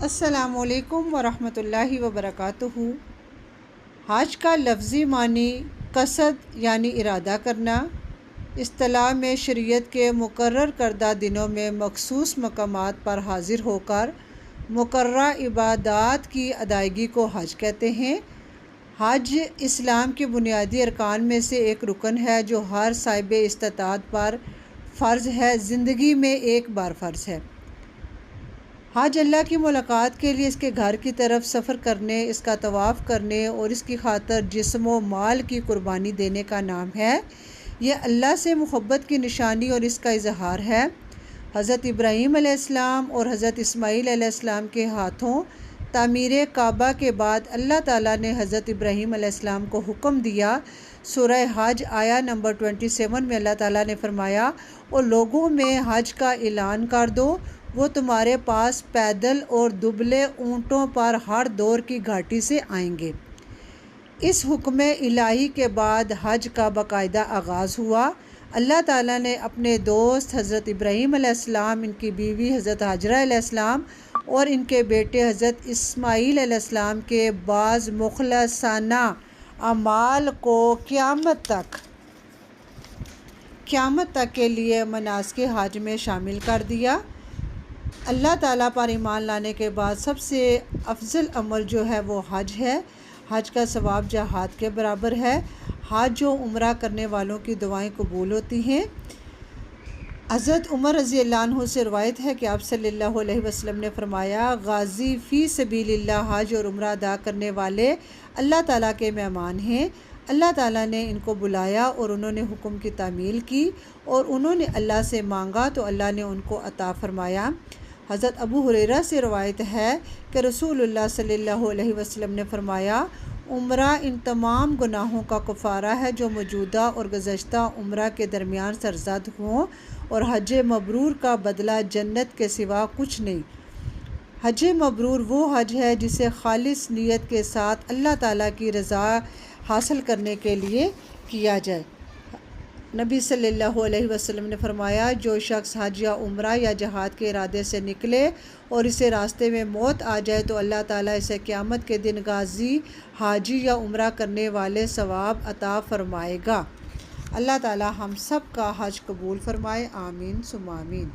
السلام علیکم ورحمۃ اللہ وبرکاتہ۔ حج کا لفظی معنی قصد یعنی ارادہ کرنا، اصطلاح میں شریعت کے مقرر کردہ دنوں میں مخصوص مقامات پر حاضر ہو کر مقررہ عبادات کی ادائیگی کو حج کہتے ہیں۔ حج اسلام کے بنیادی ارکان میں سے ایک رکن ہے جو ہر صاحب استطاعت پر فرض ہے، زندگی میں ایک بار فرض ہے۔ حج اللہ کی ملاقات کے لیے اس کے گھر کی طرف سفر کرنے، اس کا طواف کرنے اور اس کی خاطر جسم و مال کی قربانی دینے کا نام ہے۔ یہ اللہ سے محبت کی نشانی اور اس کا اظہار ہے۔ حضرت ابراہیم علیہ السلام اور حضرت اسماعیل علیہ السلام کے ہاتھوں تعمیر کعبہ کے بعد اللہ تعالیٰ نے حضرت ابراہیم علیہ السلام کو حکم دیا۔ سورہ حج آیا نمبر 27 میں اللہ تعالیٰ نے فرمایا، اور لوگوں میں حج کا اعلان کر دو، وہ تمہارے پاس پیدل اور دبلے اونٹوں پر ہر دور کی گھاٹی سے آئیں گے۔ اس حکم الہی کے بعد حج کا باقاعدہ آغاز ہوا۔ اللہ تعالیٰ نے اپنے دوست حضرت ابراہیم علیہ السلام، ان کی بیوی حضرت ہاجرہ علیہ السلام اور ان کے بیٹے حضرت اسماعیل علیہ السلام کے بعض مخلصانہ اعمال کو قیامت تک کے لیے مناسک حج میں شامل کر دیا۔ اللہ تعالیٰ پر ایمان لانے کے بعد سب سے افضل عمل جو ہے وہ حج ہے۔ حج کا ثواب جہاد کے برابر ہے۔ حج و عمرہ کرنے والوں کی دعائیں قبول ہوتی ہیں۔ حضرت عمر رضی اللہ عنہ سے روایت ہے کہ آپ صلی اللہ علیہ وسلم نے فرمایا، غازی فی سبیل اللہ حج اور عمرہ ادا کرنے والے اللہ تعالیٰ کے مہمان ہیں۔ اللہ تعالیٰ نے ان کو بلایا اور انہوں نے حکم کی تعمیل کی اور انہوں نے اللہ سے مانگا تو اللہ نے ان کو عطا فرمایا۔ حضرت ابو ہریرہ سے روایت ہے کہ رسول اللہ صلی اللہ علیہ وسلم نے فرمایا، عمرہ ان تمام گناہوں کا کفارہ ہے جو موجودہ اور گزشتہ عمرہ کے درمیان سرزد ہوں، اور حج مبرور کا بدلہ جنت کے سوا کچھ نہیں۔ حج مبرور وہ حج ہے جسے خالص نیت کے ساتھ اللہ تعالیٰ کی رضا حاصل کرنے کے لیے کیا جائے۔ نبی صلی اللہ علیہ وسلم نے فرمایا، جو شخص حج یا عمرہ یا جہاد کے ارادے سے نکلے اور اسے راستے میں موت آ جائے تو اللہ تعالیٰ اسے قیامت کے دن غازی، حاجی یا عمرہ کرنے والے ثواب عطا فرمائے گا۔ اللہ تعالیٰ ہم سب کا حج قبول فرمائے، آمین ثم آمین۔